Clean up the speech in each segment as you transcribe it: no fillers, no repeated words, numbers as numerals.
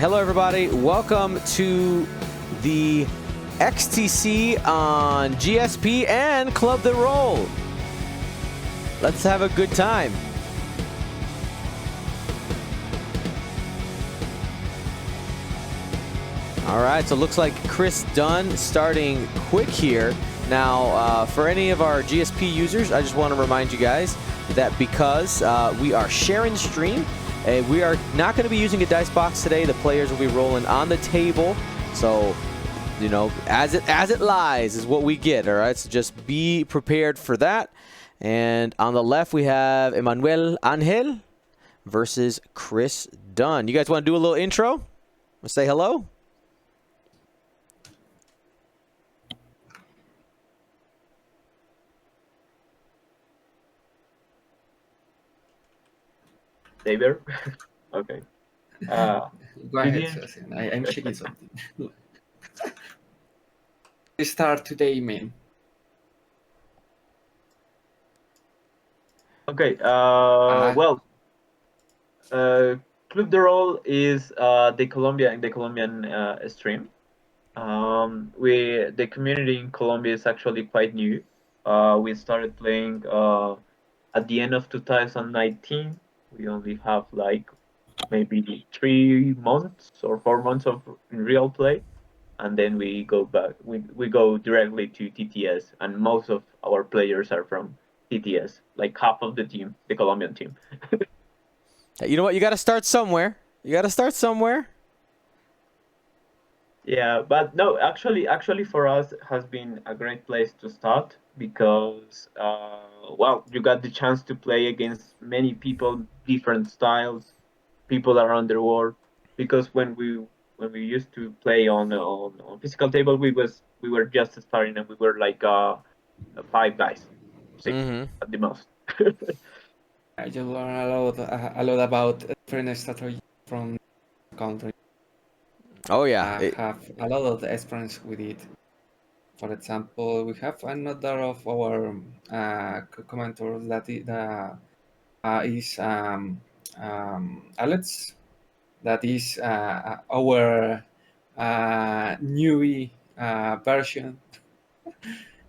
Hello, everybody. Welcome to the XTC on GSP and Club the Roll. Let's have a good time. All right, so it looks like Chris Dunn starting quick here. Now, for any of our GSP users, I just want to remind you guys that because we are sharing the stream, we are not going to be using a dice box today. The players will be rolling on the table. So, you know, as it lies is what we get, all right? So just be prepared for that. And on the left, we have Emanuel Angel versus Chris Dunn. You guys want to do a little intro? Let's say hello. David? Okay. Go ahead, Sebastian. I'm checking something. We start today, man. Okay. Well, Club de Roll is the Colombian stream. The community in Colombia is actually quite new. We started playing at the end of 2019. We only have like maybe 3 months or 4 months of real play, and then we go back. We go directly to TTS, and most of our players are from TTS, like half of the team, the Colombian team. You know what? You got to start somewhere. Yeah, but no, actually for us has been a great place to start because, well, you got the chance to play against many people, different styles, people around the world. Because when we used to play on physical table, we were just starting and we were like 5 guys, 6 at the most. I just learned a lot about different strategy from the country. Oh yeah, I have a lot of experience with it. For example, we have another of our commenters that is Alex. That is our newbie version.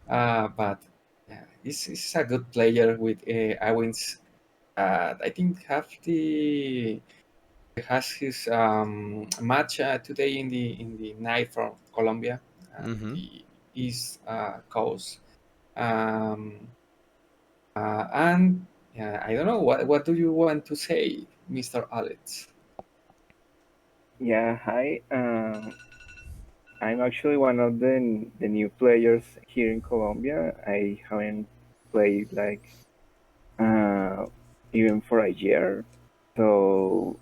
But yeah, he's a good player with Awins. I think has his match today in the night from Colombia, the East Coast, and I don't know what do you want to say, Mr. Alex? Yeah, hi. I'm actually one of the new players here in Colombia. I haven't played like even for a year, so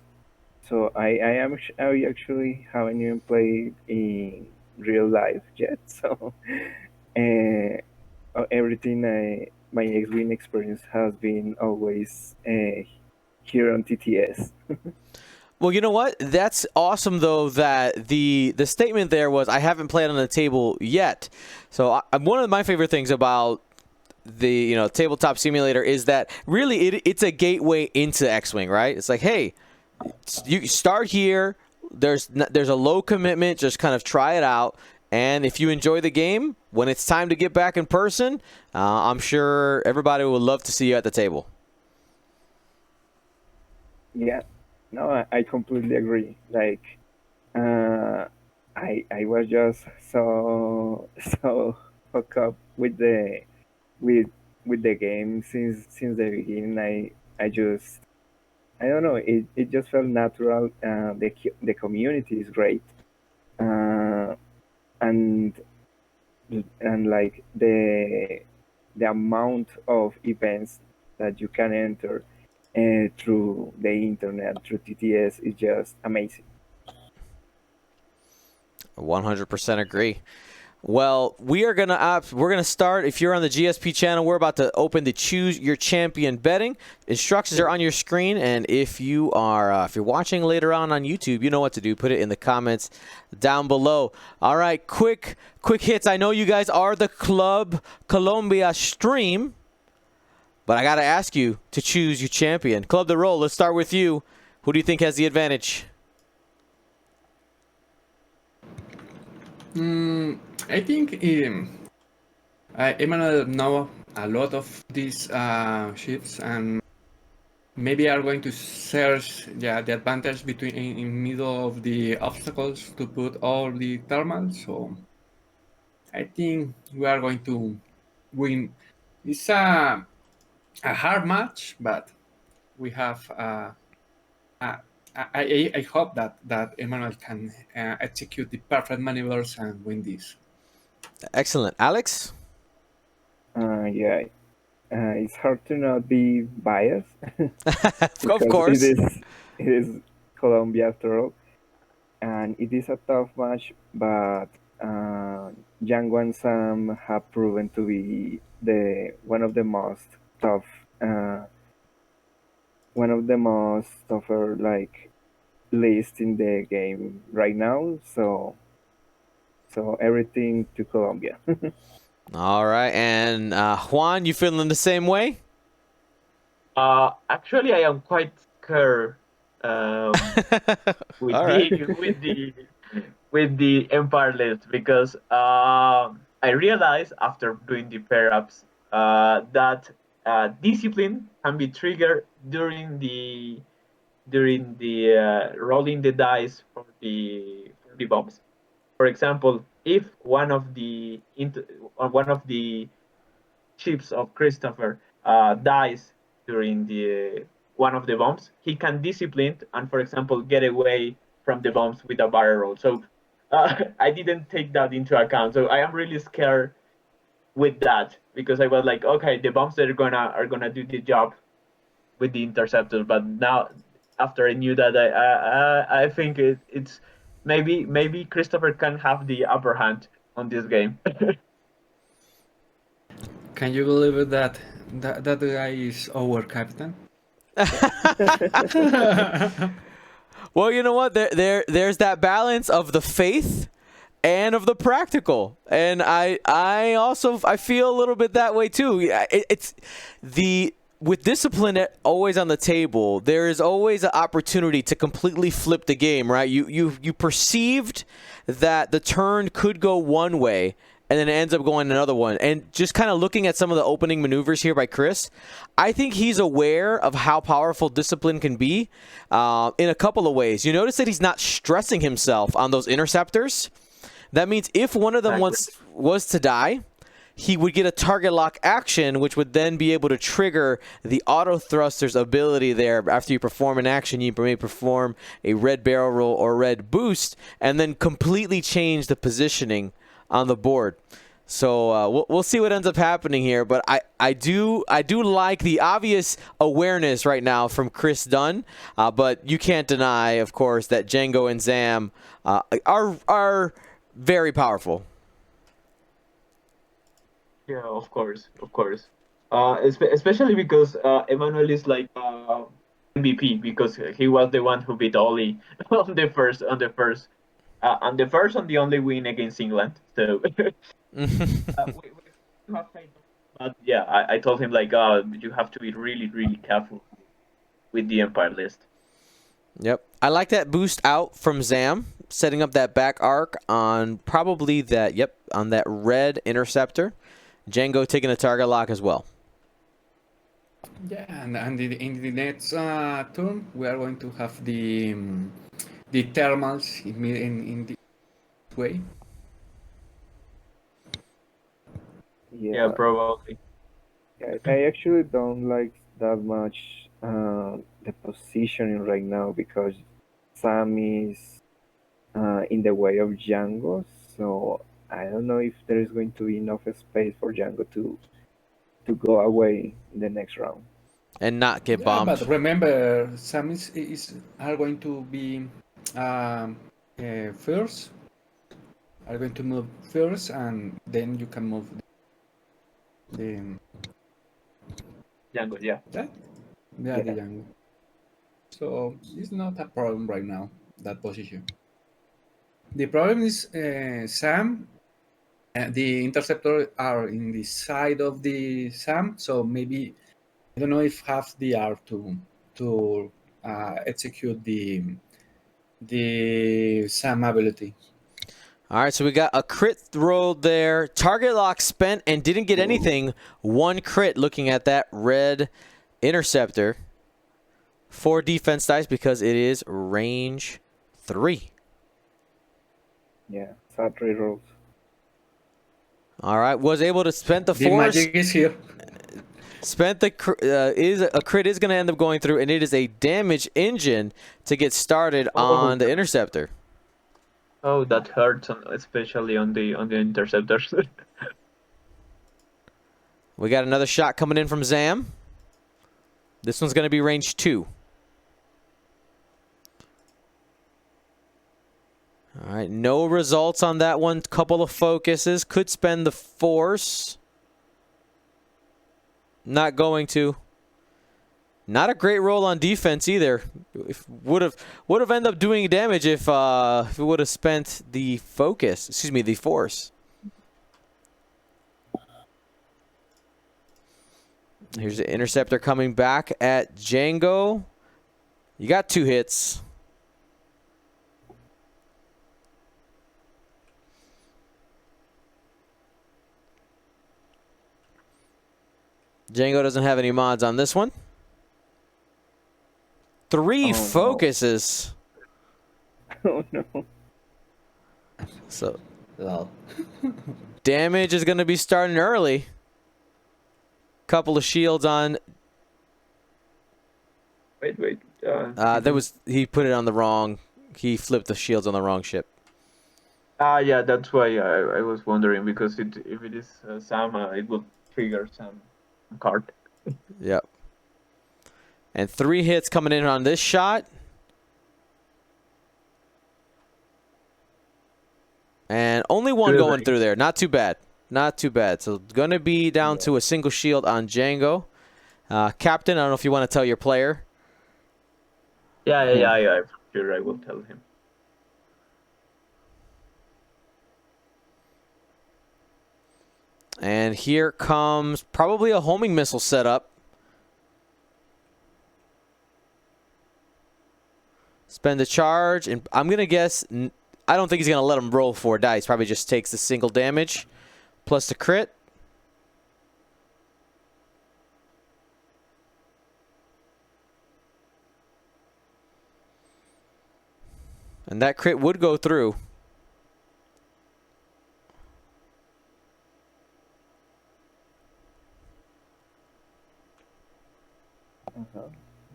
I actually haven't even played in real life yet. So everything my X-Wing experience has been always here on TTS. Well, you know what? That's awesome, though, that the statement there was, I haven't played on the table yet. So one of my favorite things about the tabletop simulator is that really it's a gateway into X-Wing, right? It's like, hey, you start here. There's a low commitment. Just kind of try it out. And if you enjoy the game, when it's time to get back in person, I'm sure everybody would love to see you at the table. Yeah. No, I completely agree. Like, I was just so hooked up with the game since the beginning. I don't know. It just felt natural. The community is great, and like the amount of events that you can enter through the internet, through TTS, is just amazing. 100% agree. Well, we're gonna start. If you're on the GSP channel, we're about to open the Choose Your Champion betting. Instructions are on your screen, and if you're watching later on YouTube, you know what to do. Put it in the comments down below. All right, quick hits. I know you guys are the Club Colombia stream, but I gotta ask you to choose your champion. Club the Roll. Let's start with you. Who do you think has the advantage? I think Emanuel know a lot of these ships and maybe are going to search the advantage between in middle of the obstacles to put all the thermals. So I think we are going to win. It's a hard match, but we have. I hope that Emmanuel can execute the perfect maneuvers and win this. Excellent. Alex? Yeah, it's hard to not be biased Of because course. it is Colombia after all, and it is a tough match. But Django and Sam have proven to be the tough, uh, one of the most tougher like list in the game right now. So everything to Colombia. All right. And Juan, you feeling the same way? Actually, I am quite scared with All right. the Empire list because I realized after doing the pair ups that discipline can be triggered during the rolling the dice for the bombs. For example, if one of the ships of Christopher dies during the one of the bombs, he can discipline and, for example, get away from the bombs with a barrel roll. So I didn't take that into account. So I am really scared with that because I was like, okay, the bombs are gonna do the job with the interceptors, but now after I knew that, I think it's maybe Christopher can have the upper hand on this game. Can you believe it that guy is our captain? Well, you know what? There's that balance of the faith and of the practical, and I feel a little bit that way too. It's the with discipline always on the table, there is always an opportunity to completely flip the game, right? You perceived that the turn could go one way, and then it ends up going another one. And just kind of looking at some of the opening maneuvers here by Chris, I think he's aware of how powerful discipline can be in a couple of ways. You notice that he's not stressing himself on those interceptors. That means if one of them was to die, he would get a target lock action, which would then be able to trigger the auto thruster's ability there. After you perform an action, you may perform a red barrel roll or red boost, and then completely change the positioning on the board. So we'll see what ends up happening here, but I do like the obvious awareness right now from Chris Dunn, but you can't deny, of course, that Django and Zam are very powerful. Yeah, of course, of course. Especially because Emanuel is like MVP because he was the one who beat Oli on the first and the only win against England. So we have faith. But yeah, I told him like, you have to be really, really careful with the Empire list. Yep. I like that boost out from Zam, setting up that back arc on probably that, on that red interceptor. Django taking a target lock as well. Yeah, and in the next turn, we are going to have the thermals in the way. Yeah, probably. Yeah, I actually don't like that much the positioning right now because Sam is in the way of Django, so I don't know if there is going to be enough space for Django to go away in the next round. And not get bombed. But remember, Sam are going to be first. Are going to move first, and then you can move the Django, yeah. the Django. So it's not a problem right now, that position. The problem is Sam. The interceptor are in the side of the Sam, so maybe I don't know if have the art to execute the Sam ability. All right, so we got a crit rolled there. Target lock spent and didn't get anything. 1 crit looking at that red interceptor. 4 defense dice because it is range 3. Yeah, sad rerolls. All right, was able to spend the The force. magic is here. Spent the a crit is going to end up going through, and it is a damage engine to get started on the interceptor. Oh, that hurts, especially on the interceptors. We got another shot coming in from Zam. This one's going to be range 2. All right, no results on that one. Couple of focuses. Could spend the force. Not going to. Not a great roll on defense either. Would have ended up doing damage if it would have spent the focus. Excuse me, the force. Here's the interceptor coming back at Django. You got 2 hits. Django doesn't have any mods on this one. 3 focuses. Oh no. So Lol. damage is going to be starting early. Couple of shields on. Wait. He put it on the wrong. He flipped the shields on the wrong ship. Yeah, that's why I was wondering, because if it is Sam, it will trigger some card. Yep. And 3 hits coming in on this shot. And only 1 going through there. Not too bad. Not too bad. So going to be down to a single shield on Django. Captain, I don't know if you want to tell your player. Yeah. For sure, I will tell him. And here comes probably a homing missile setup. Spend a charge, and I'm going to guess, I don't think he's going to let him roll 4 dice. Probably just takes the single damage plus the crit. And that crit would go through.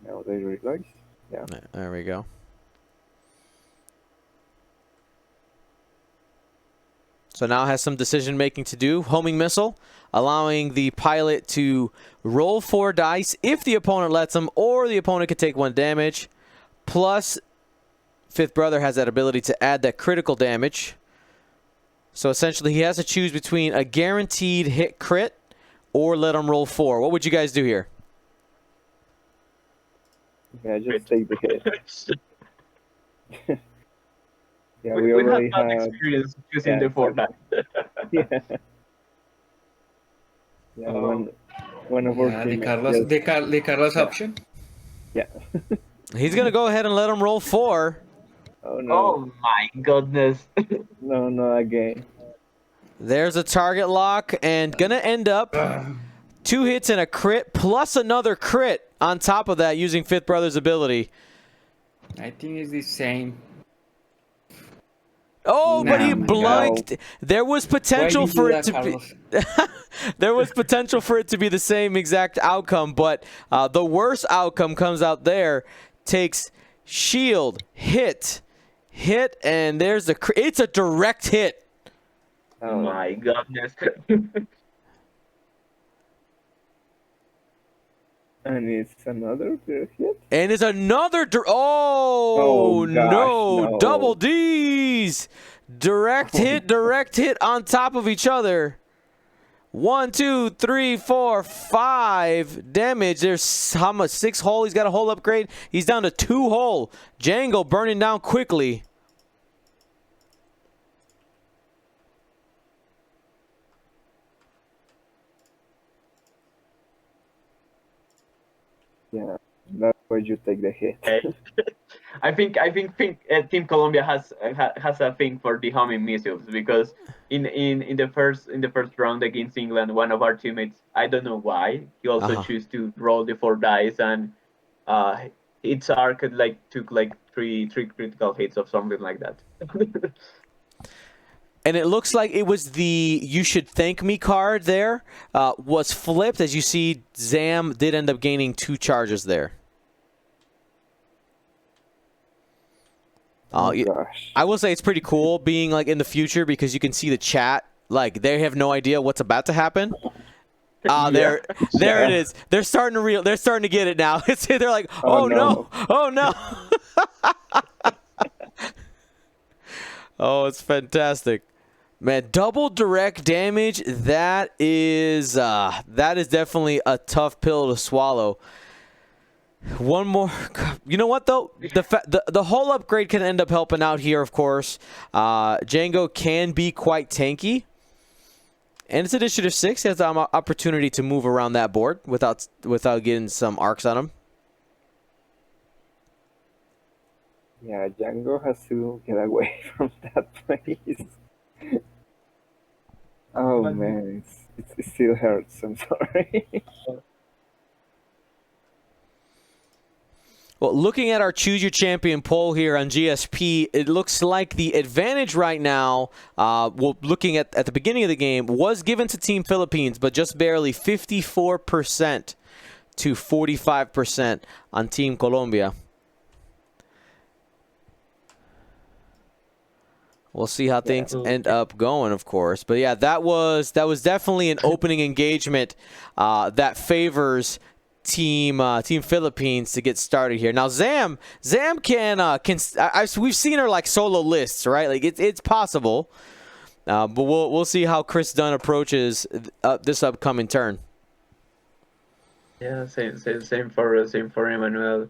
Now they realize. Yeah. There we go. So now has some decision making to do. Homing missile, allowing the pilot to roll 4 dice if the opponent lets him, or the opponent could take 1 damage. Plus, Fifth Brother has that ability to add that critical damage. So essentially, he has to choose between a guaranteed hit crit or let him roll 4. What would you guys do here? Yeah, just take the hit. Yeah, we already have had experience using the 4 dice. Yeah. Yeah, one of our The teammates Carlos, just- the Carlos option. Yeah. He's going to go ahead and let him roll 4. Oh no. Oh my goodness. No, not again. There's a target lock, and going to end up 2 hits and a crit, plus another crit on top of that using Fifth Brother's ability. I think it's the same. Oh, but he Nah, my blanked. There was potential Why did you for do it to that, be. Carlos? There was potential for it to be the same exact outcome, but the worst outcome comes out there. Takes shield, hit, and there's the. It's a direct hit. Oh my goodness. And it's another hit. And it's another. Oh, gosh, no. no. Double D's. Direct hit on top of each other. 1, 2, 3, 4, 5 damage. There's how much? 6 hull. He's got a hull upgrade. He's down to 2 hull. Django burning down quickly. Yeah, that's where you take the hit. Okay. Team Colombia has a thing for the homing missiles, because in the first round against England, one of our teammates, I don't know why, he also chose to roll the 4 dice, and its arc took like three critical hits or something like that. And it looks like it was the "You Should Thank Me" card there was flipped. As you see, Zam did end up gaining 2 charges there. Oh gosh. I will say it's pretty cool being like in the future, because you can see the chat. Like, they have no idea what's about to happen. There it is. They're starting to get it now. They're like, oh no, oh no. Oh, it's fantastic. Man, double direct damage, that is definitely a tough pill to swallow. One more. You know what, though? The whole upgrade can end up helping out here, of course. Django can be quite tanky. And it's initiative 6. He has an opportunity to move around that board without getting some arcs on him. Yeah, Django has to get away from that place. Oh man, it still hurts. I'm sorry. Well, looking at our Choose Your Champion poll here on GSP, it looks like the advantage right now, looking at the beginning of the game, was given to Team Philippines, but just barely 54% to 45% on Team Colombia. We'll see how things end up going, of course. But yeah, that was definitely an opening engagement that favors Team Philippines to get started here. Now Zam can we've seen her like solo lists, right? Like it's possible, but we'll see how Chris Dunn approaches this upcoming turn. Yeah, same for Emanuel.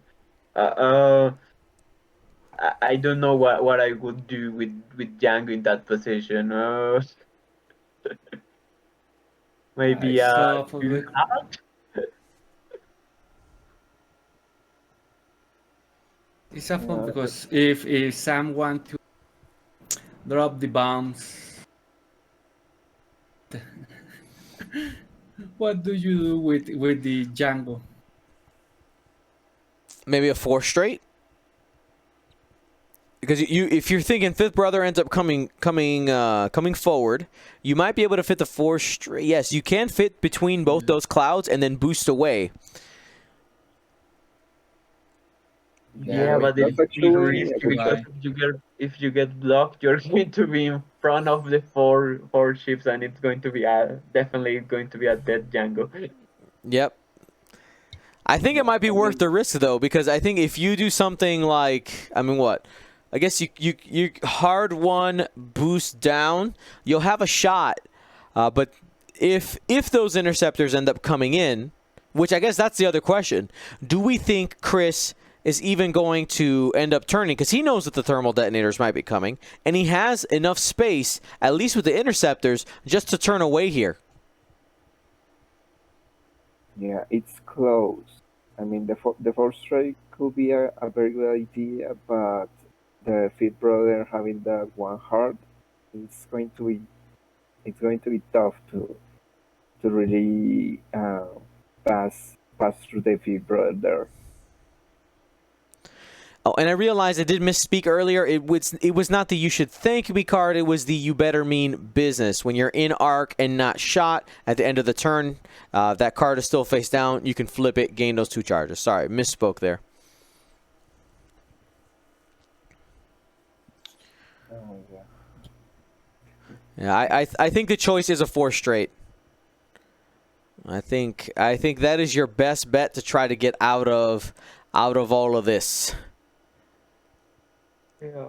I don't know what I would do with Django in that position. Maybe It's a fun because if Sam wants to drop the bombs, what do you do with the Django? Maybe a 4 straight. Because if you're thinking fifth brother ends up coming forward, you might be able to fit the 4 straight. Yes, you can fit between both those clouds and then boost away. Yeah, but it's risky, because if you get blocked, you're going to be in front of the four ships, and it's going to be definitely going to be a dead Django. Yep. I think it might be worth the risk, though, because I think if you do something like, I mean, what? I guess you hard one boost down, you'll have a shot. But if those interceptors end up coming in, which I guess that's the other question, do we think Chris is even going to end up turning? Because he knows that the thermal detonators might be coming, and he has enough space, at least with the interceptors, just to turn away here. Yeah, it's close. I mean, the 4th strike could be a very good idea, but the fifth brother having that one heart, it's going to be tough to really pass through the fifth brother there. Oh, and I realized I did misspeak earlier. It was not the "You Should Thank Me" card. It was the "You Better Mean Business." When you're in arc and not shot at the end of the turn, that card is still face down. You can flip it, gain those 2 charges. Sorry, misspoke there. Oh, yeah. Yeah, I think the choice is a 4 straight. I think that is your best bet to try to get out of all of this. Yeah,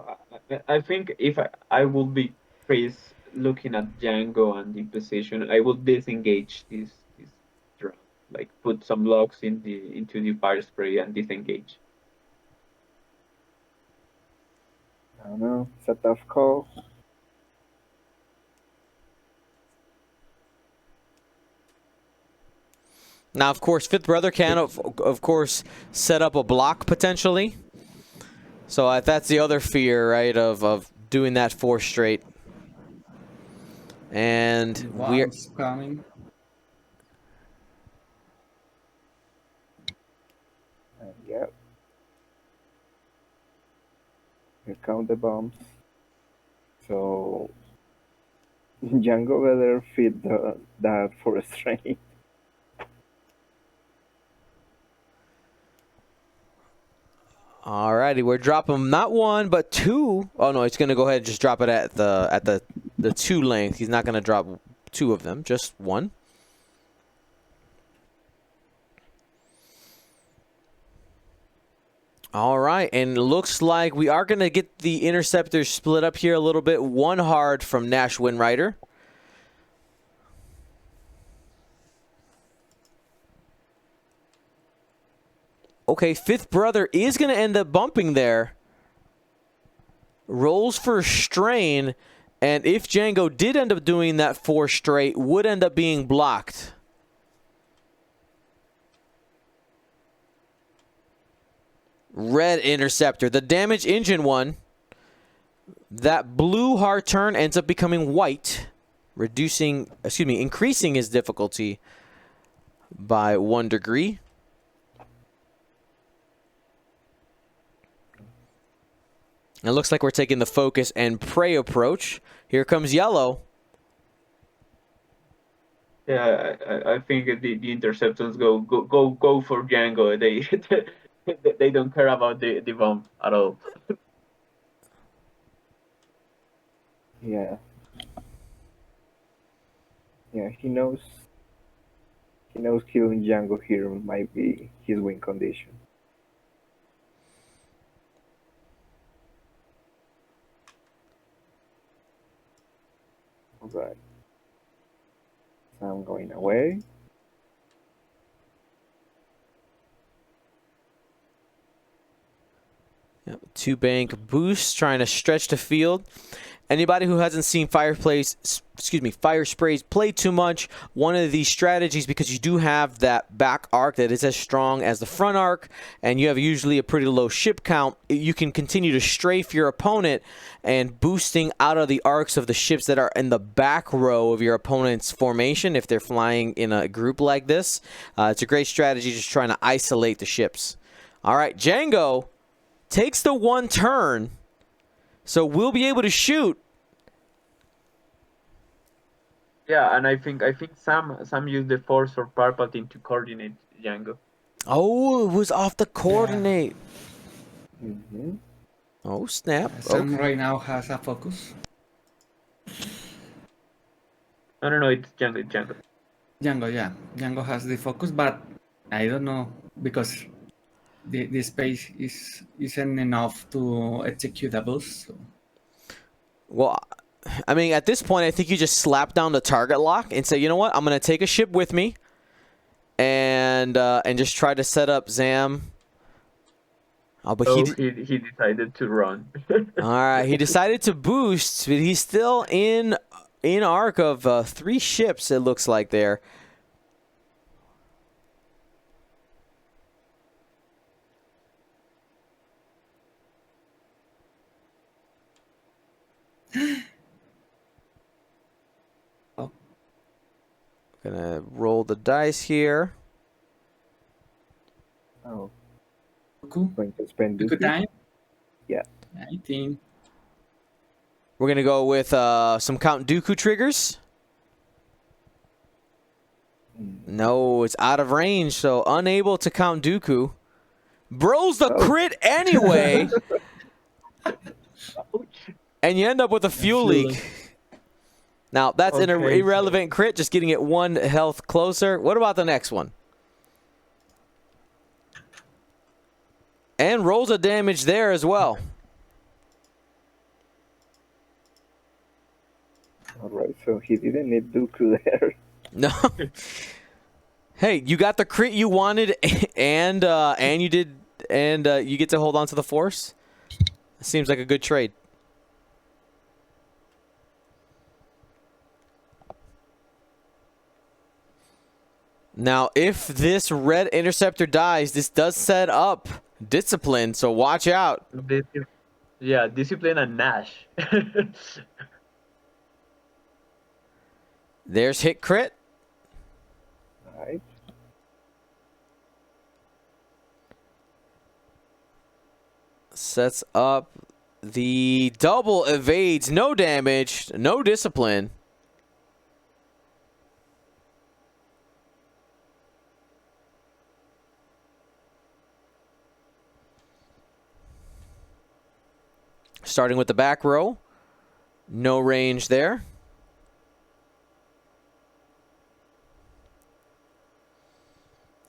I think if I would be Chris looking at Django and the position, I would disengage this drone. Like put some locks into the fire spray and disengage. I don't know. It's a tough call. Now, of course, fifth brother can, of course, set up a block potentially. So that's the other fear, right, of doing that 4 straight. And we're One's coming. Yeah. Here count the bombs. So Django better feed that for straight. alrighty. We're dropping not 1 but 2. Oh no, he's gonna go ahead and just drop it at the 2 length. He's not gonna drop 2 of them, just 1. All right, and it looks like we are going to get the interceptors split up here a little bit. 1 hard from Nash Windrider. Okay, Fifth Brother is going to end up bumping there. Rolls for strain, and if Django did end up doing that 4 straight, would end up being blocked. Red interceptor, the damage engine one. That blue hard turn ends up becoming white, increasing his difficulty by 1 degree. It looks like we're taking the focus and prey approach. Here comes yellow. Yeah, I think the interceptors go for Django. They don't care about the bomb at all. Yeah. Yeah, he knows killing Django here might be his win condition. Alright. So I'm going away. Yep, 2 bank boosts, trying to stretch the field. Anybody who hasn't seen fire sprays play too much, one of these strategies, because you do have that back arc that is as strong as the front arc, and you have usually a pretty low ship count, you can continue to strafe your opponent and boosting out of the arcs of the ships that are in the back row of your opponent's formation if they're flying in a group like this. It's a great strategy, just trying to isolate the ships. All right, Django takes the 1 turn. So we'll be able to shoot. Yeah, and I think Sam used the Force or Palpatine to coordinate Django. Oh, it was off the coordinate. Yeah. Mm-hmm. Oh, snap. Sam Okay. right now has a focus. No, it's Django. It's Django. Django, yeah. Django has the focus, but I don't know because the space isn't enough to execute a boost. So. Well, I mean, at this point, I think you just slap down the target lock and say, you know what, I'm going to take a ship with me and just try to set up Zam. Oh, but he decided to run. All right, he decided to boost, but he's still in arc of 3 ships, it looks like there. Oh. Gonna roll the dice here. Oh, Cool. going to spend Good Dooku? time. Yeah. I think. We're gonna go with some Count Dooku triggers. No, it's out of range, so unable to Count Dooku. Bros the crit anyway. And you end up with a fuel leak. Now, that's an irrelevant crit, just getting it 1 health closer. What about the next one? And rolls a damage there as well. Alright, so he didn't need Dooku there. No. Hey, you got the crit you wanted, and you did, and you get to hold on to the Force. Seems like a good trade. Now, if this red interceptor dies, this does set up Discipline, so watch out. Yeah, discipline and Nash. There's hit crit. Right. Sets up the double evades. No damage. No discipline. Starting with the back row. No range there.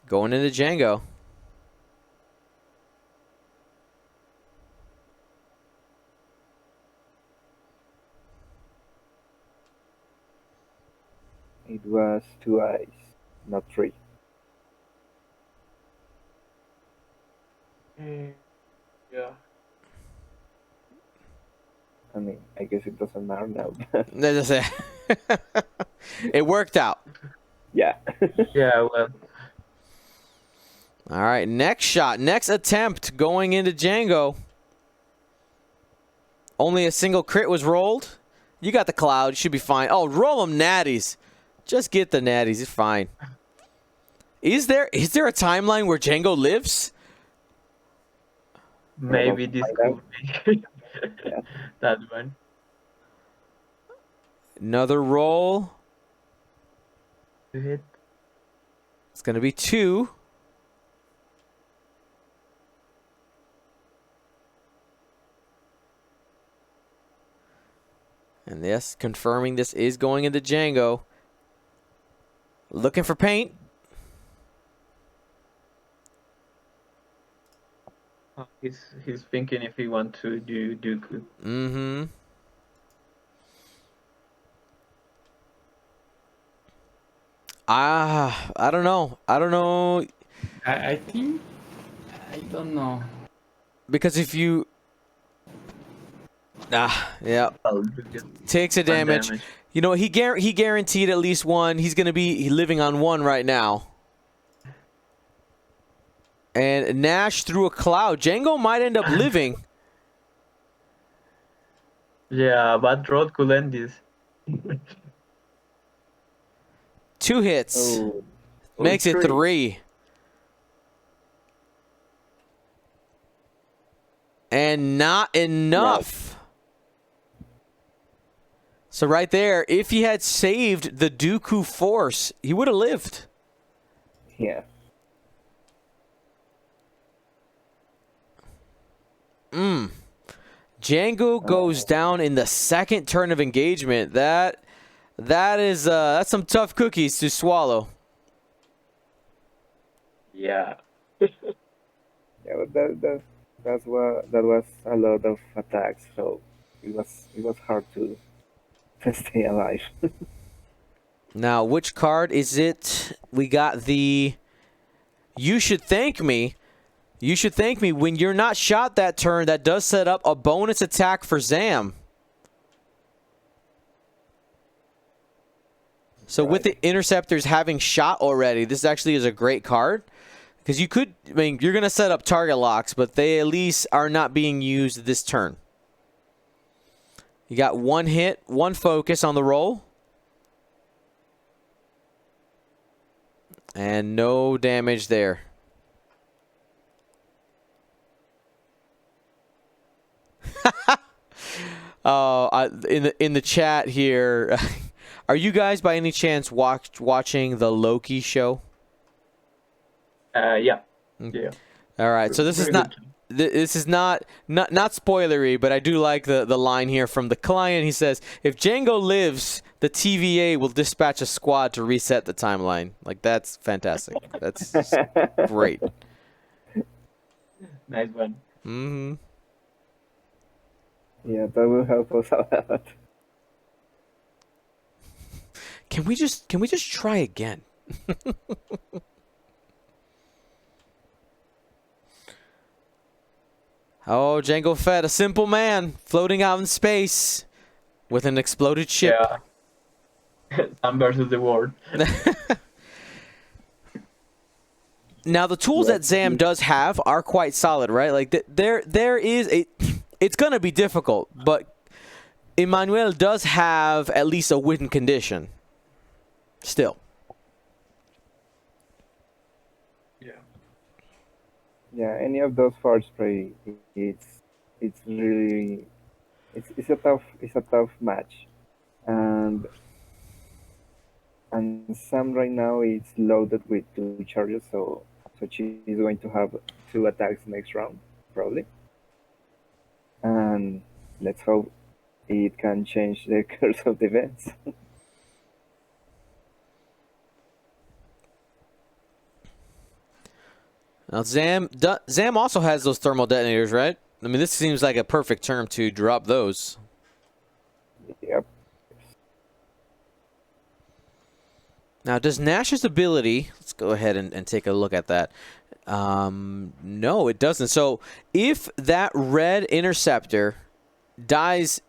Going into Django. It was 2 eyes, not 3. Yeah. I mean, I guess it doesn't matter now. It worked out. Yeah. Yeah, well. All right, next shot, next attempt going into Django. Only a single crit was rolled. You got the cloud, you should be fine. Oh, roll them natties. Just get the natties, it's fine. Is there a timeline where Django lives? Maybe this could be that one. Another roll. To hit. It's going to be 2. And yes, confirming this is going into Django. Looking for paint. He's thinking if he wants to do Dooku. Mm-hmm. I don't know. I don't know. I think I don't know. Because if you... yeah. I'll Takes a damage. You know, he guaranteed at least one. He's going to be living on 1 right now. And Nash threw a cloud. Django might end up living. Yeah, but Rod could end this. 2 hits. Oh. Makes it 3. And not enough. So right there, if he had saved the Dooku Force, he would have lived. Yeah. Django goes down in the second turn of engagement. That's some tough cookies to swallow. Yeah. Yeah, but that was a lot of attacks, so it was hard to stay alive. Now, which card is it? We got the You Should Thank Me. You should thank me. When you're not shot that turn, that does set up a bonus attack for Zam. So with the interceptors having shot already, this actually is a great card. Because you could, I mean, you're going to set up target locks, but they at least are not being used this turn. You got 1 hit, 1 focus on the roll. And no damage there. In the chat here, are you guys by any chance watching the Loki show? Yeah. Yeah. All right, so this is not spoilery, but I do like the line here from the client. He says, "If Django lives, the TVA will dispatch a squad to reset the timeline." Like, that's fantastic. That's great. Nice one. Mm-hmm. Yeah, that will help us a lot. Can we just try again? Oh, Django Fett, a simple man floating out in space with an exploded ship. Yeah. Sam versus the world. Now the tools that Zam does have are quite solid, right? Like there is a, it's gonna be difficult, but Emanuel does have at least a win condition. Still. Yeah, any of those far spray, it's really it's a tough match, and Sam right now is loaded with 2 charges, so she's going to have 2 attacks next round probably, and let's hope it can change the course of the events. Now Zam also has those thermal detonators, right? I mean, this seems like a perfect term to drop those. Yep. Now, does Nash's ability, let's go ahead and take a look at that. No, it doesn't. So if that red interceptor dies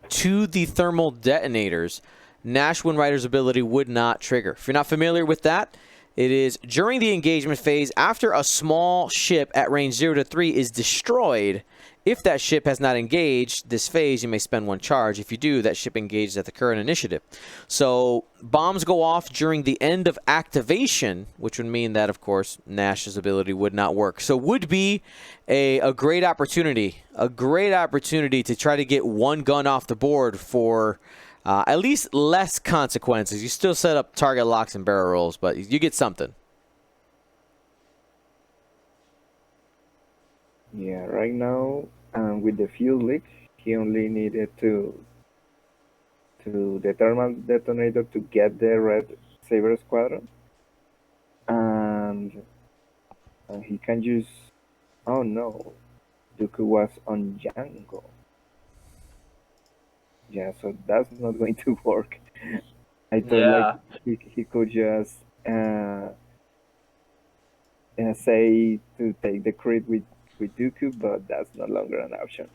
to the thermal detonators, Nash Windrider's ability would not trigger. If you're not familiar with that, it is during the engagement phase after a small ship at range 0 to 3 is destroyed. If that ship has not engaged this phase, you may spend 1 charge. If you do, that ship engages at the current initiative. So bombs go off during the end of activation, which would mean that, of course, Nash's ability would not work. So would be a great opportunity, to try to get 1 gun off the board for at least less consequences. You still set up target locks and barrel rolls, but you get something. Yeah, right now, with the fuel leak, he only needed to the thermal detonator to get the red Saber Squadron, and he can use. Oh no, Dooku was on Django. Yeah, so that's not going to work. I thought like he could just say to take the crit with Dooku, but that's no longer an option.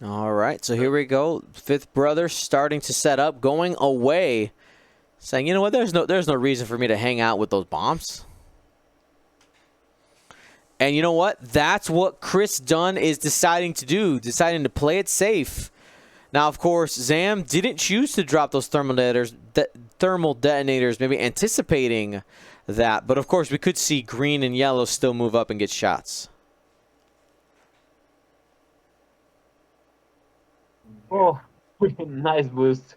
All right, so here we go. Fifth brother starting to set up, going away, saying, you know what, there's no reason for me to hang out with those bombs. And you know what? That's what Chris Dunn is deciding to do, deciding to play it safe. Now, of course, Zam didn't choose to drop those thermal detonators, maybe anticipating that. But, of course, we could see green and yellow still move up and get shots. Oh, nice boost.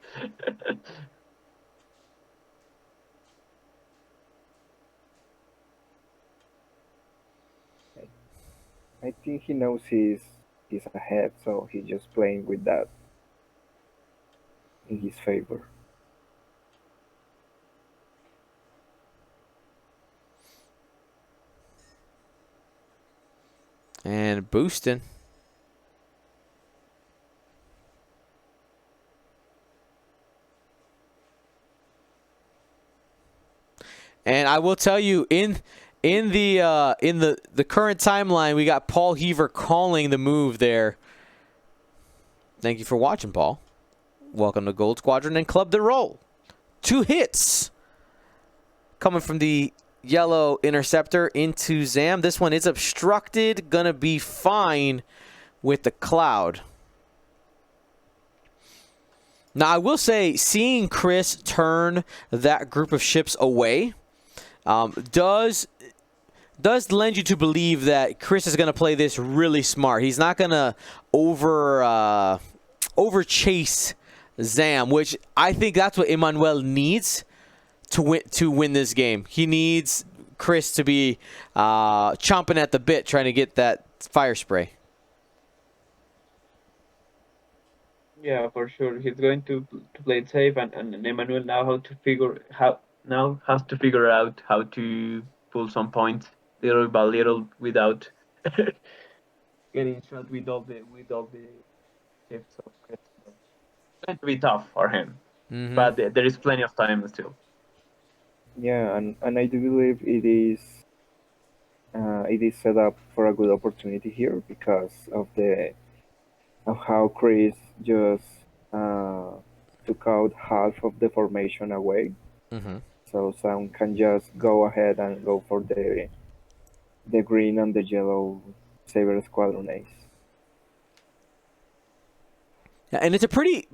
I think he knows he's ahead, so he's just playing with that in his favor. And boosting. And I will tell you, in the current timeline, we got Paul Heaver calling the move there. Thank you for watching, Paul. Welcome to Gold Squadron and Club the Roll. 2 hits coming from the yellow interceptor into Zam. This one is obstructed. Gonna be fine with the cloud. Now, I will say, seeing Chris turn that group of ships away does lend you to believe that Chris is going to play this really smart. He's not going to over chase Zam, which I think that's what Emanuel needs to win this game. He needs Chris to be chomping at the bit, trying to get that fire spray. Yeah, for sure. He's going to play it safe, and Emmanuel now has to figure out how to pull some points little by little without getting shot with all the shifts of Chris. It's going to be tough for him, but there is plenty of time still. Yeah, and I do believe it is it is set up for a good opportunity here because of how Chris just took out half of the formation away. Mm-hmm. So Sam can just go ahead and go for the green and the yellow Saber Squadron Ace. And it's a pretty,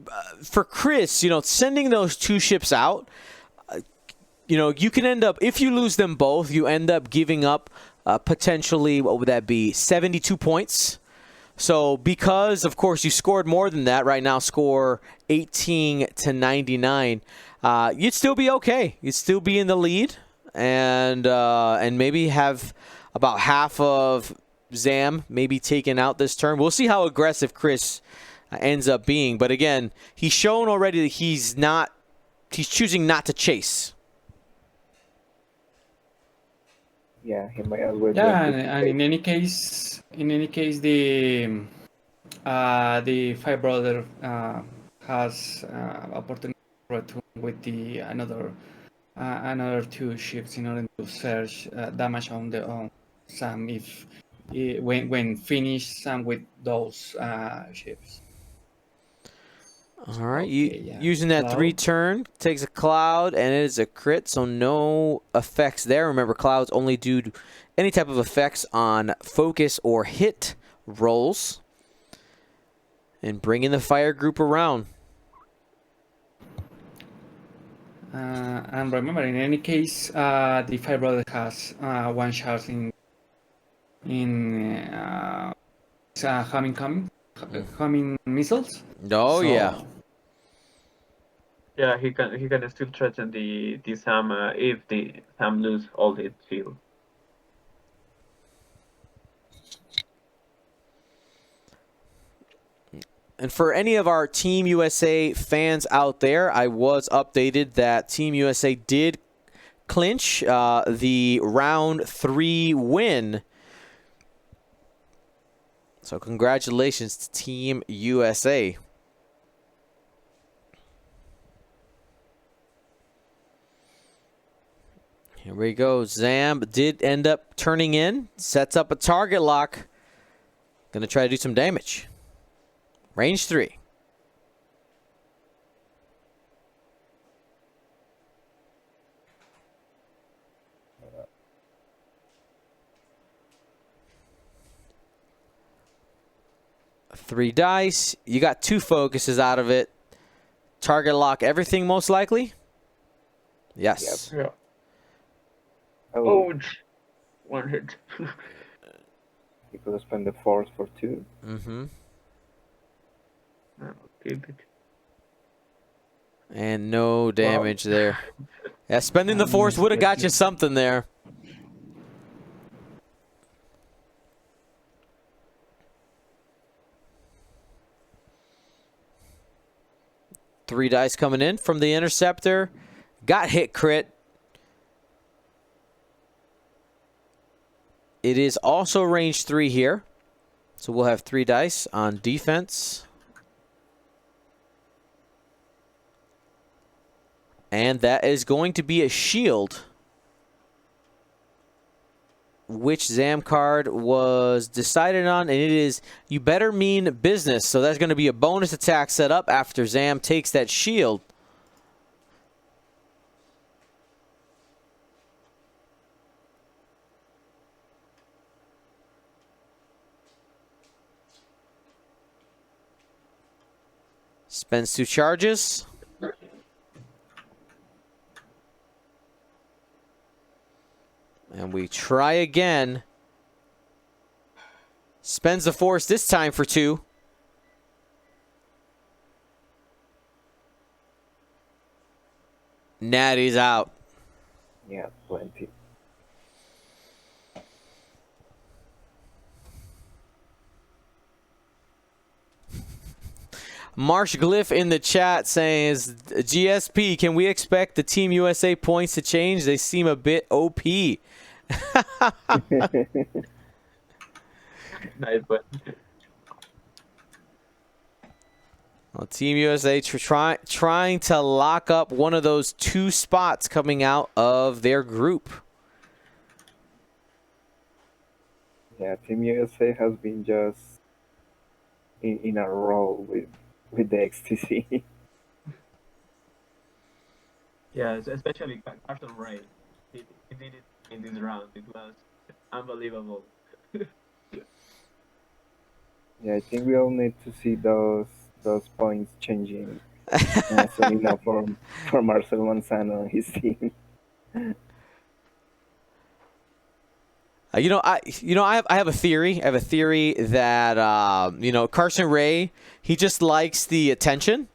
for Chris, you know, sending those two ships out, you know, you can end up, if you lose them both, you end up giving up potentially, what would that be, 72 points. So because, of course, you scored more than that, right now score 18 to 99, you'd still be okay. You'd still be in the lead and maybe have about half of Zam maybe taken out this turn. We'll see how aggressive Chris ends up being. But again, he's shown already that he's choosing not to chase. Yeah, he might as well. Yeah, and in any case, the Five Brother has opportunity to return with the another two ships in order to search damage on the Sam if when finished Sam with those ships. All right, Okay, yeah. using that Cloud. 3-turn, takes a cloud, and it is a crit, so no effects there. Remember, clouds only do any type of effects on focus or hit rolls. And bringing the fire group around. And remember, in any case, the Five Brother has one shot in homing missiles. Oh, So, yeah. Yeah, he can still threaten the Sam if the Sam lose all its field. And for any of our Team USA fans out there, I was updated that Team USA did clinch the round 3 win. So congratulations to Team USA. Here we go. Zam did end up turning in. Sets up a target lock. Gonna try to do some damage. Range 3. Three dice. You got 2 focuses out of it. Target lock everything most likely? Yes. Yeah. Oh, Oh, one hit. he could spend the force for 2. Mm-hmm. Keep it. And no damage there. Yeah, spending the force would have got you something there. Three dice coming in from the interceptor. Got hit crit. It is also range 3 here. So we'll have 3 dice on defense. And that is going to be a shield, which Zam card was decided on, and it is you better mean business. So that's going to be a bonus attack set up after Zam takes that shield. Spends 2 charges. And we try again. Spends the force this time for 2. Natty's out. Yeah, plenty. Marsh Glyph in the chat saying, GSP, can we expect the Team USA points to change? They seem a bit OP. Nice one. Well, Team USA trying to lock up one of those 2 spots coming out of their group. Yeah, Team USA has been just in a roll with the XTC. Yes, especially Carson Ray. He did it in this round. It was unbelievable. Yeah, I think we all need to see those points changing soon enough for Marcel Manzano and his team. I have a theory. I have a theory that Carson Ray, he just likes the attention.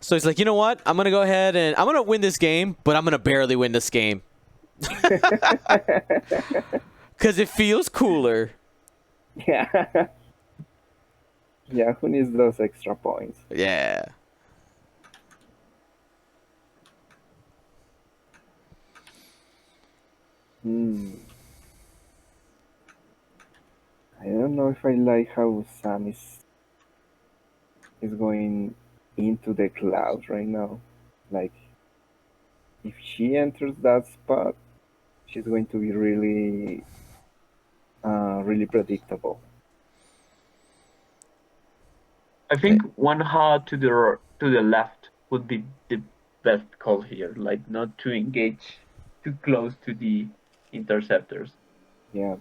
So he's like, you know what? I'm gonna go ahead and I'm gonna win this game, but I'm gonna barely win this game because it feels cooler. Yeah. Yeah, who needs those extra points? Yeah. I don't know if I like how Sam is going into the clouds right now. Like, if she enters that spot, she's going to be really, really predictable. I think one hard to the left would be the best call here. Like not to engage too close to the interceptors. Yeah.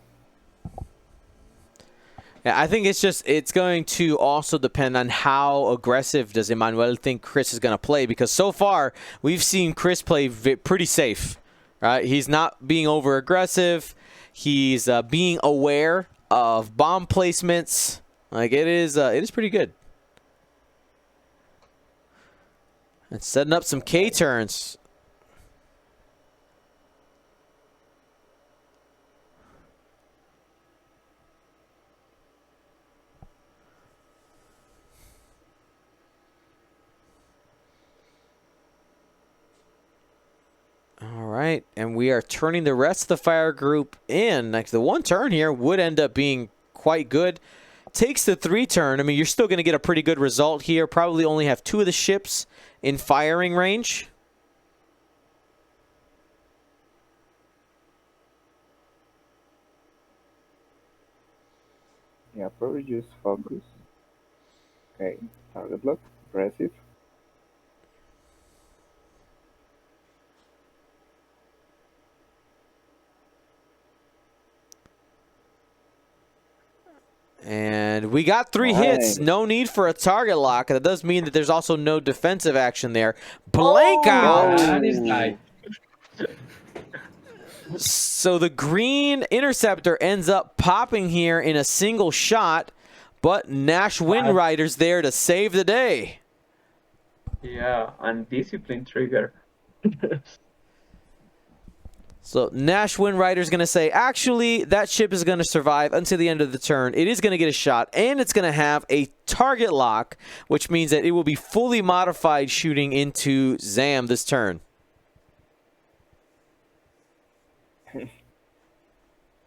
Yeah, I think it's going to also depend on how aggressive does Emanuel think Chris is going to play, because so far we've seen Chris play pretty safe, right? He's not being over aggressive. He's being aware of bomb placements. Like it is pretty good. And setting up some K turns. All right, and we are turning the rest of the fire group in. Like the one turn here would end up being quite good. Takes the 3 turn. I mean, you're still going to get a pretty good result here. Probably only have 2 of the ships in firing range. Yeah, probably just focus. Okay, target lock, aggressive. And we got 3 hits. No need for a target lock. That does mean that there's also no defensive action there. Blank out! That is like... So the green interceptor ends up popping here in a single shot, but Nash Windrider's there to save the day. Yeah, undisciplined trigger. So Nash Windrider's going to say, actually, that ship is going to survive until the end of the turn. It is going to get a shot, and it's going to have a target lock, which means that it will be fully modified shooting into Zam this turn.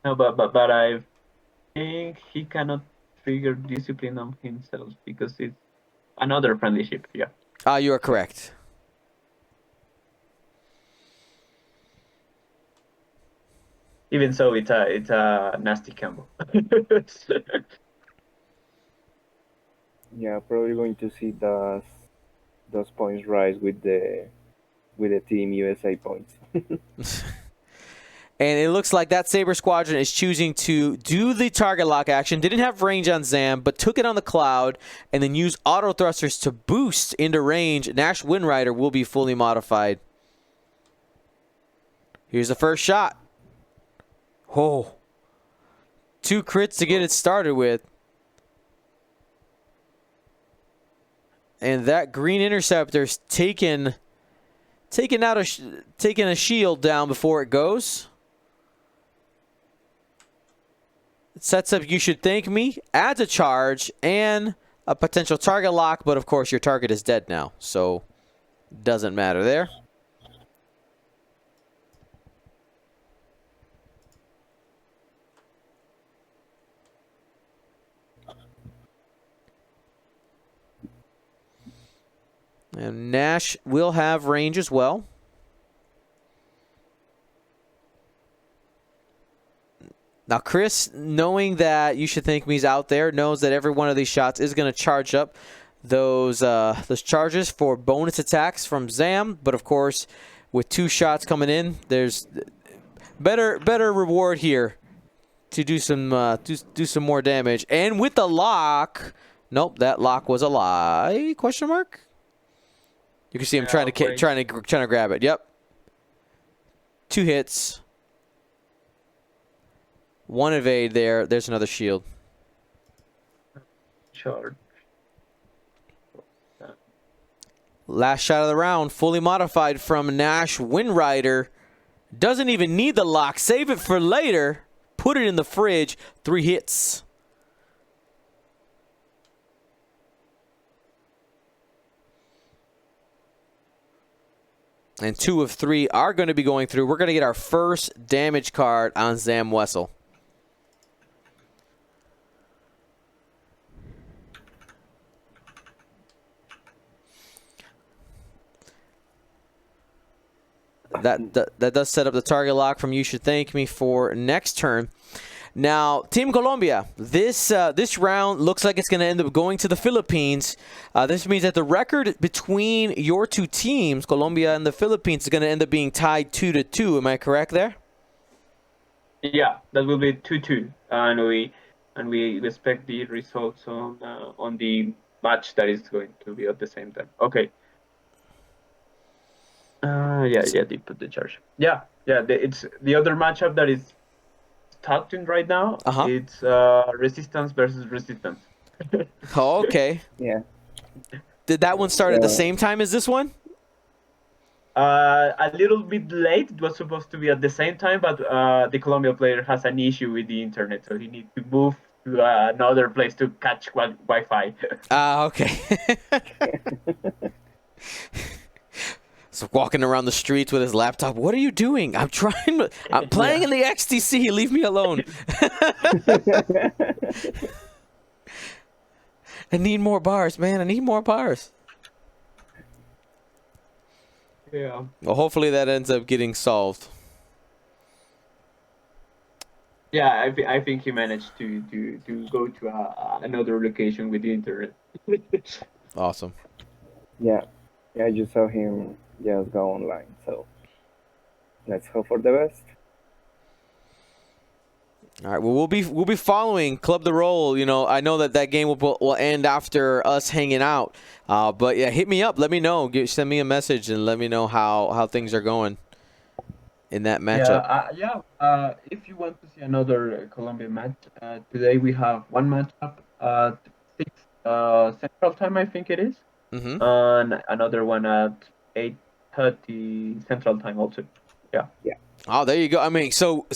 No, but I think he cannot trigger discipline on himself because it's another friendly ship. Yeah. You are correct. Even so, it's a nasty combo. Yeah, probably going to see those points rise with the Team USA points. And it looks like that Saber Squadron is choosing to do the target lock action. Didn't have range on Zam, but took it on the cloud and then use auto thrusters to boost into range. Nash Windrider will be fully modified. Here's the first shot. Oh. 2 crits to get it started with. And that green interceptor's taking a shield down before it goes. It sets up You Should Thank Me, adds a charge, and a potential target lock, but of course your target is dead now, so doesn't matter there. And Nash will have range as well. Now, Chris, knowing that You Should Thank Me's out there, knows that every one of these shots is going to charge up those charges for bonus attacks from Zam. But, of course, with 2 shots coming in, there's better reward here to do some more damage. And with the lock, nope, that lock was a lie? Question mark. You can see him trying to grab it. Yep. 2 hits. 1 evade there. There's another shield. Sure. Last shot of the round, fully modified from Nash Windrider. Doesn't even need the lock. Save it for later. Put it in the fridge. 3 hits. And 2 of 3 are going to be going through. We're going to get our first damage card on Zam Wessel. That does set up the target lock from You Should Thank Me for next turn. Now, Team Colombia, this round looks like it's going to end up going to the Philippines. This means that the record between your 2 teams, Colombia and the Philippines, is going to end up being tied 2-2. Am I correct there? Yeah, that will be 2-2, and we expect the results on the match that is going to be at the same time. Okay. They put the charge. It's the other matchup that is talking right now. It's resistance versus resistance. Oh, okay. Yeah. Did that one start at the same time as this one? A little bit late. It was supposed to be at the same time, but the Colombia player has an issue with the internet, so he needs to move to another place to catch Wi-Fi. Okay. So walking around the streets with his laptop. What are you doing? I'm playing in the XTC. Leave me alone. I need more bars, man. I need more bars. Yeah. Well, hopefully that ends up getting solved. Yeah, I think he managed to go to another location with the internet. Awesome. Yeah, I just saw him just go online. So let's hope for the best. All right. Well, we'll be following Club the Roll. You know, I know that game will end after us hanging out. But yeah, hit me up. Let me know. Send me a message and let me know how things are going in that matchup. If you want to see another Colombian match, today we have one matchup at 6 Central Time, I think it is, and another one at 8:30 Central Time also. Yeah. Oh, there you go. I mean, so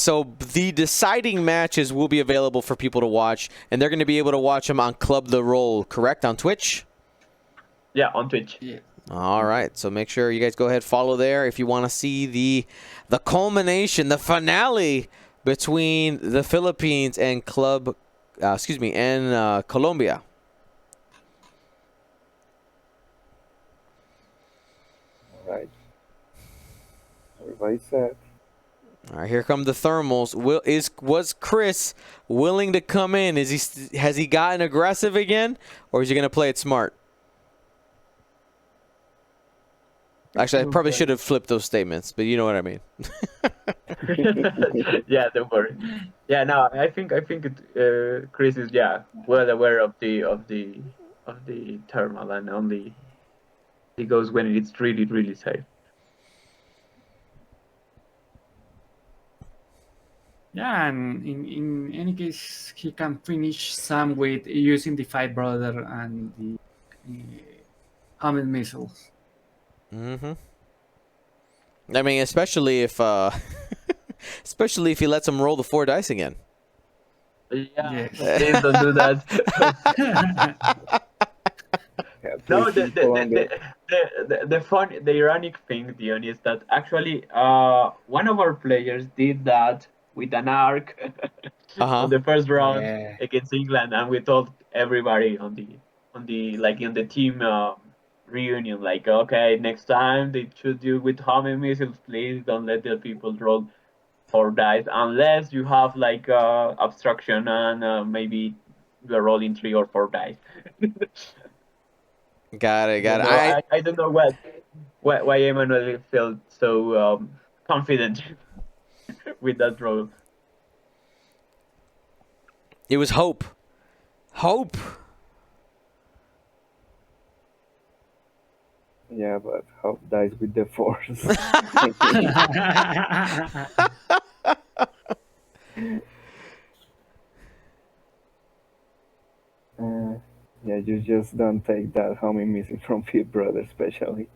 the deciding matches will be available for people to watch, and they're going to be able to watch them on Club the Roll, correct? On Twitch? Yeah, on Twitch. Yeah. All right. So make sure you guys go ahead, follow there if you want to see the culmination, the finale between the Philippines and Colombia. All right. Everybody set. All right, here come the thermals. Was Chris willing to come in? Has he gotten aggressive again, or is he going to play it smart? Actually, I probably should have flipped those statements, but you know what I mean. Yeah, don't worry. Yeah, no, I think Chris is well aware of the thermal, and only he goes when it's really, really safe. Yeah, and in any case, he can finish some with using the Five Brother and the Hamid missiles. Mm-hmm. I mean, especially if he lets him roll the 4 dice again. Yeah, Yes. please don't do that. No, the ironic thing, Dion, is that actually one of our players did that with an arc on the first round against England, and we told everybody on the team reunion, okay, next time they shoot you with homing missiles, please don't let the people roll 4 dice, unless you have like obstruction and maybe you're rolling 3 or 4 dice. Got it. Got it. I don't know why Emanuel felt so confident with that roll. It was hope. Hope. Yeah, but hope dies with the force. Yeah, you just don't take that homie missing from Fit Brother, especially.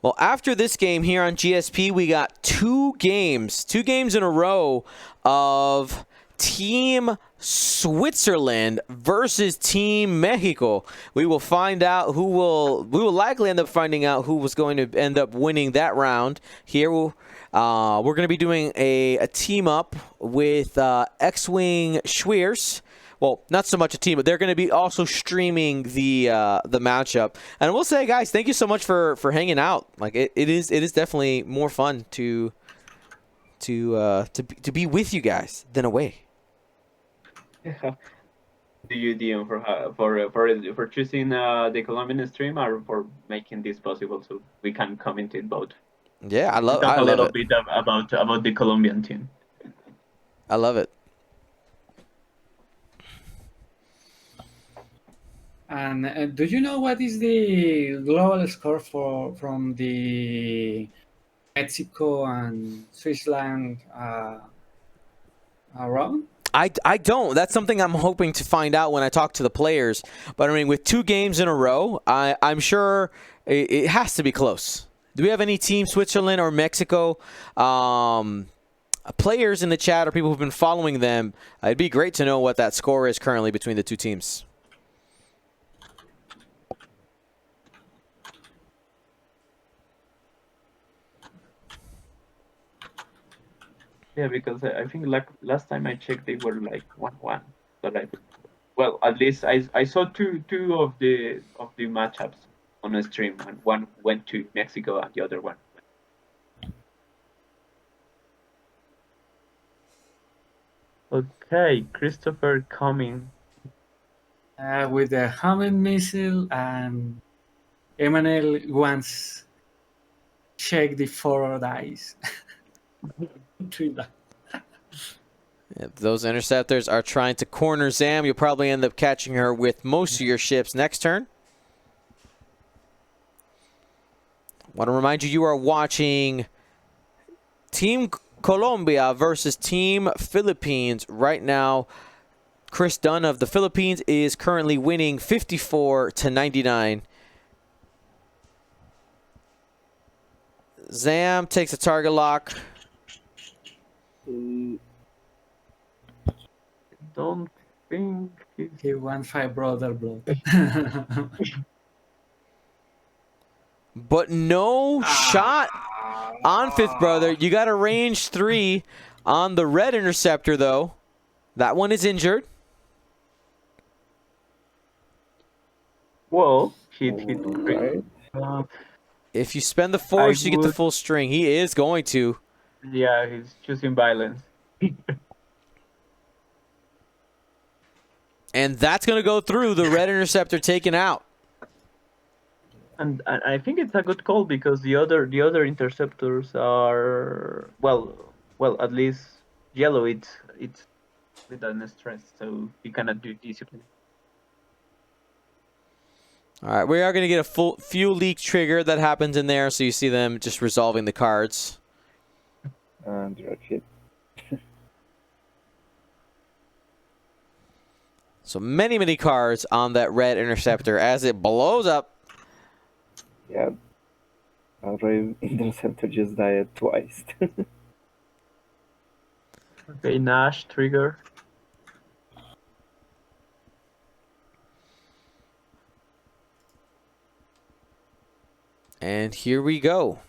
Well, after this game here on GSP, we got two games in a row of Team Switzerland versus Team Mexico. We will find out we will likely end up finding out who was going to end up winning that round. Here we're going to be doing a team up with X-Wing Schweers. Well, not so much a team, but they're going to be also streaming the matchup. And we'll say, guys, thank you so much for hanging out. Like it is definitely more fun to be with you guys than away. To you, Dion, for choosing the Colombian stream or for making this possible so we can comment it both. Yeah, I love Talk a it. little bit about the Colombian team. I love it. And do you know what is the global score from the Mexico and Switzerland round? I don't. That's something I'm hoping to find out when I talk to the players. But I mean, with 2 games in a row, I'm sure it has to be close. Do we have any Team Switzerland or Mexico players in the chat or people who've been following them? It'd be great to know what that score is currently between the 2 teams. Yeah, because I think like last time I checked, they were like 1-1. But well, at least I saw two of the matchups on a stream, and one went to Mexico and the other one. Okay, Christopher coming. With the homing missile, and Emanuel wants check the 4 dice. If those interceptors are trying to corner Zam, you'll probably end up catching her with most of your ships next turn. Want to remind you, you are watching Team Colombia versus Team Philippines right now. Chris Dunn of the Philippines is currently winning 54-99. Zam takes a target lock. Don't think He wants 5 brother blood. But no shot on 5th brother. You got a range 3 on the red interceptor, though. That one is injured. Well, hit. Right. If you spend the force, you get the full string. He is going to. Yeah, he's choosing violence. And that's going to go through. The red interceptor taken out. And I think it's a good call because the other interceptors are well at least yellow. It's with an stress, so you cannot do discipline. All right, we are going to get a full fuel leak trigger that happens in there, so you see them just resolving the cards. And drag hit. So many cards on that red interceptor as it blows up. Yeah. Already interceptor just died twice. Okay, Nash trigger. And here we go.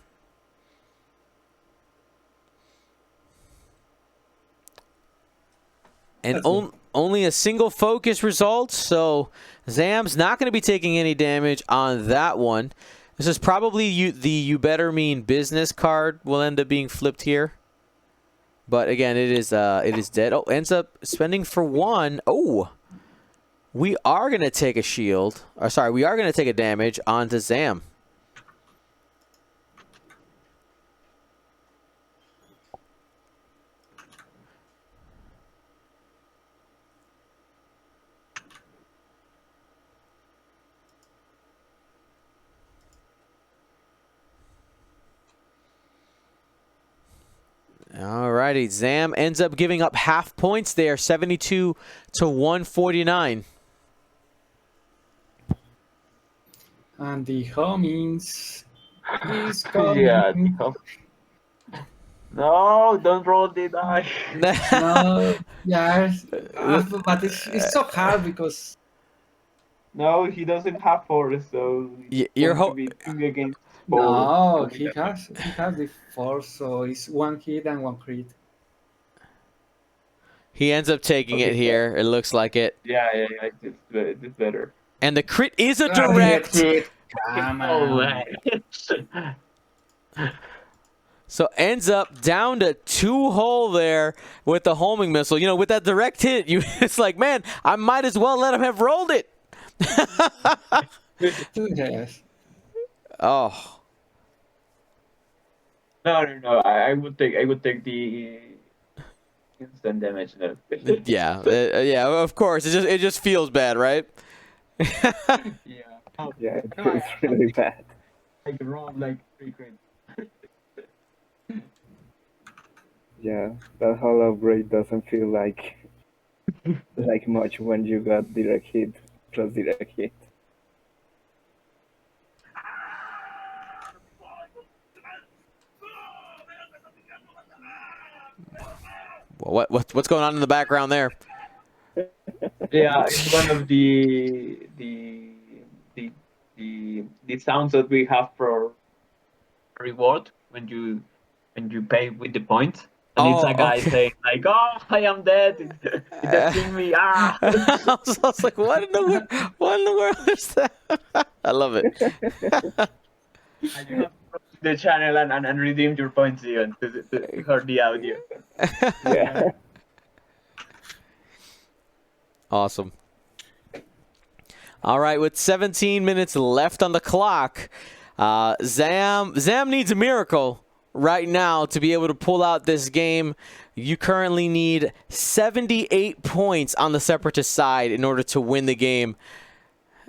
And only a single focus result, so Zam's not going to be taking any damage on that one. This is probably the "you better mean business" card will end up being flipped here. But again, it is dead. Oh, ends up spending for 1. Oh, we are gonna take a shield. Or sorry, we are gonna take a damage onto Zam. Alrighty, Zam ends up giving up half points there, 72 to 149. And the homings is coming. Yeah. No, don't roll the die. No, yes, but it's so hard because No, he doesn't have 4, so it's You're going to be 2 against 4. no, he has the force, so it's 1 hit and 1 crit. He ends up taking it here. It looks like it. Yeah, it's better. And the crit is a direct. Come Oh, on. So ends up down to 2 hull there with the homing missile. You know, with that direct hit, it's like, man, I might as well let him have rolled it. Yes. Oh. No. I would take the instant damage now. Yeah, yeah, of course. It just feels bad, right? Yeah. Yeah, it's really bad. Like roll like 3 crits. Yeah, that whole upgrade doesn't feel like much when you got direct hit plus direct hit. What's going on in the background there? Yeah, it's one of the sounds that we have for reward when you pay with the points. And it's a guy saying like, "Oh, I am dead. It's killing me." Ah. I was like, what in the world is that? I love it. And you have to go to the channel and redeem your points even to hear the audio. Yeah. Awesome. All right, with 17 minutes left on the clock, Zam needs a miracle right now to be able to pull out this game. You currently need 78 points on the Separatist side in order to win the game.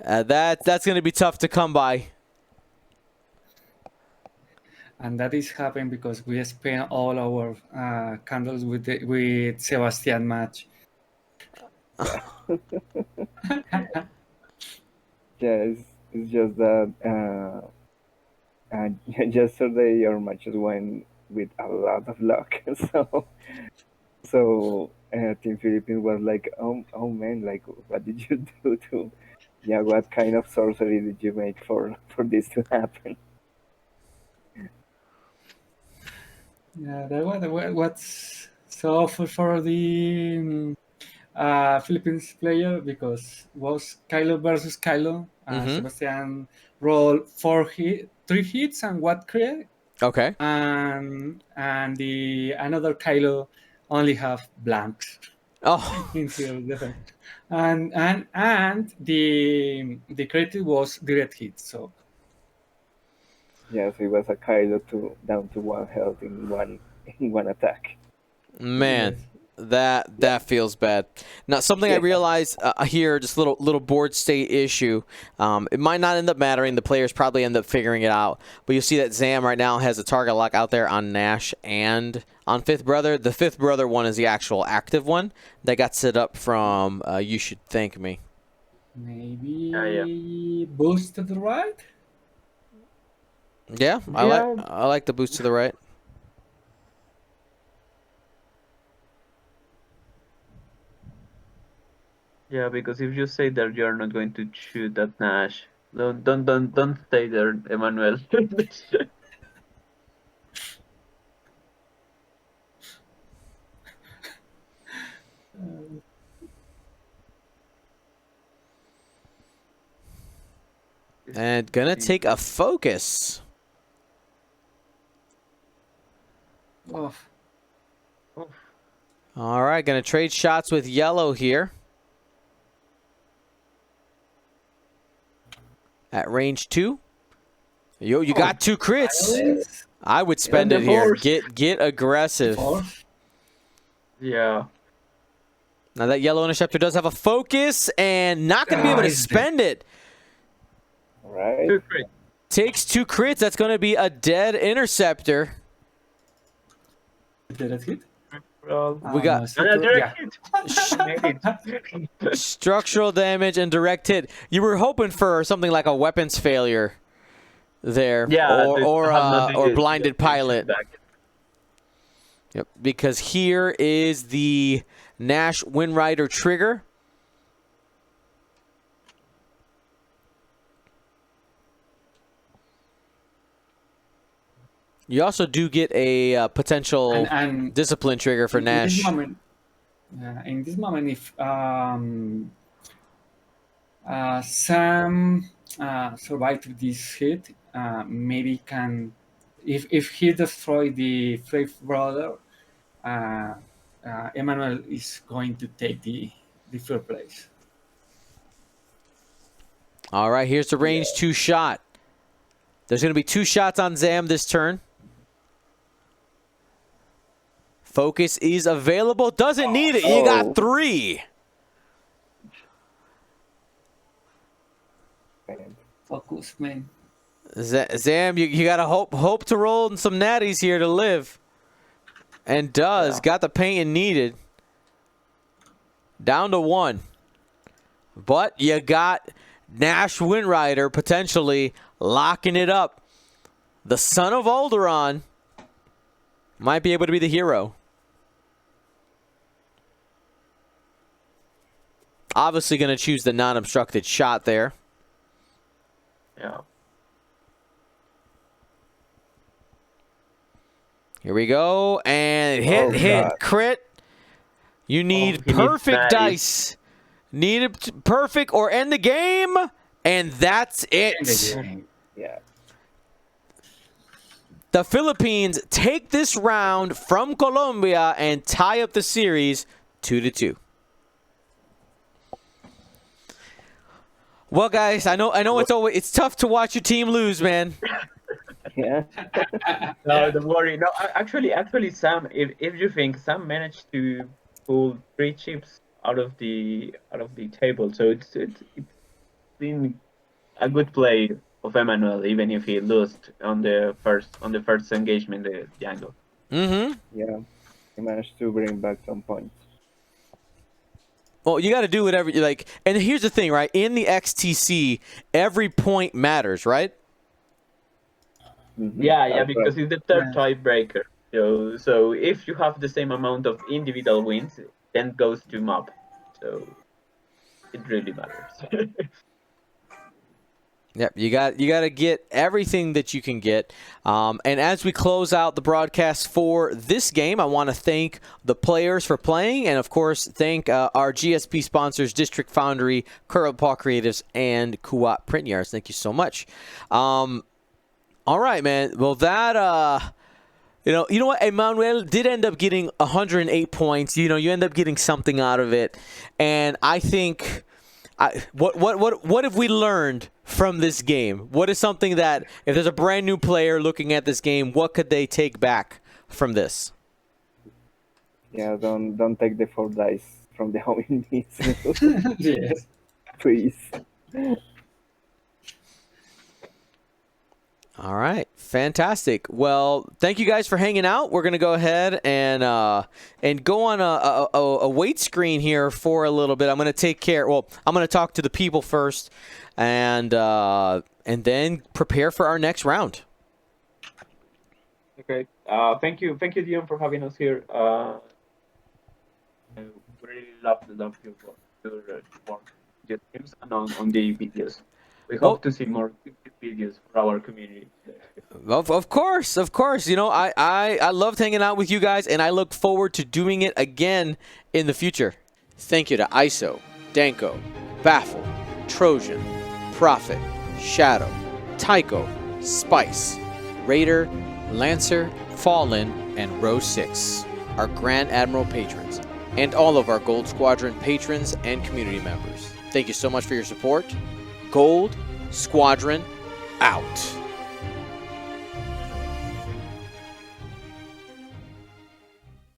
That's going to be tough to come by. And that is happening because we spent all our candles with Sebastian match. Yeah, it's just that yesterday our matches went with a lot of luck. So Team Philippines was like, oh man, like what did you do to? Yeah, what kind of sorcery did you make for this to happen? Yeah, what's so awful for the Philippines player because was Kylo versus Kylo. Sebastian rolled 3 hits and 1 crit. Okay. And the another Kylo only have blanks. Oh. In field defense. And the crit was direct hit. So Yeah, so it was a Kylo down to 1 health in one attack. Man, that feels bad. Now, something I realized here, just little board state issue. It might not end up mattering. The players probably end up figuring it out. But you'll see that Zam right now has a target lock out there on Nash and on Fifth Brother. The Fifth Brother one is the actual active one that got set up from You Should Thank Me. Maybe boost to the right. Yeah, I like the boost to the right. Yeah, because if you say that you're not going to shoot at Nash, don't stay there, Emanuel. And gonna take a focus. Oof. Oof. All right, gonna trade shots with yellow here. At range 2. Yo, you got 2 crits. I would spend And it the here. force. Get aggressive. Yeah. Now that yellow interceptor does have a focus and not going to be able to spend it. All right. 2 crits. Takes 2 crits. That's going to be a dead interceptor. Did it hit? Well, We got another Yeah. hit. Made it. structural damage and direct hit. You were hoping for something like a weapons failure there. Yeah. Or blinded pilot. Back. Yep, because here is the Nash Windrider trigger. You also do get a potential And discipline trigger for in Nash. in this moment, if Sam survived this hit, maybe can, if he destroy the Flame Brother, Emanuel is going to take the third place. All right, here's the range 2 shot. There's going to be 2 shots on Zam this turn. Focus is available. Doesn't need it. You got 3. Focus, man. Zam, you got to hope to roll in some natties here to live. And does. Got the paint needed. Down to 1. But you got Nash Windrider potentially locking it up. The son of Alderaan might be able to be the hero. Obviously going to choose the non-obstructed shot there. Yeah. Here we go. And hit, crit. You need he needs perfect nice. dice. Need it perfect or end the game. And that's it. Yeah. The Philippines take this round from Colombia and tie up the series 2-2. Well, guys, I know it's tough to watch your team lose, man. Yeah. No, don't worry. No, actually, Sam, if you think Sam managed to pull 3 chips out of the table, so it's been a good play of Emanuel, even if he lost on the first engagement, the Django. Mm-hmm. Yeah. He managed to bring back some points. Well, you got to do whatever you like. And here's the thing, right? In the XTC, every point matters, right? Mhm. Yeah, That's because right. it's the third tiebreaker. So if you have the same amount of individual wins, then goes to mob. So it really matters. Yep, you got to get everything that you can get. And as we close out the broadcast for this game, I want to thank the players for playing, and of course thank our GSP sponsors, District Foundry, Curl Paw Creatives, and Kuwait Print Yards. Thank you so much. All right, man. Well, that you know what? Emanuel did end up getting 108 points. You end up getting something out of it, and I think. What have we learned from this game? What is something that, if there's a brand new player looking at this game, what could they take back from this? Yeah, don't take the 4 dice from the homing needs. Yes. Please. All right, fantastic. Well, thank you guys for hanging out. We're gonna go ahead and go on a wait screen here for a little bit. I'm gonna take care. Well, I'm gonna talk to the people first, and then prepare for our next round. Okay. Thank you, Dion, for having us here. We really love your work, your teams, and on the videos. We hope to see more videos for our community. Of course. I loved hanging out with you guys, and I look forward to doing it again in the future. Thank you to ISO, Danko, Baffle, Trojan, Prophet, Shadow, Tycho, Spice, Raider, Lancer, Fallen, and Row 6, our Grand Admiral patrons, and all of our Gold Squadron patrons and community members. Thank you so much for your support. Gold Squadron out.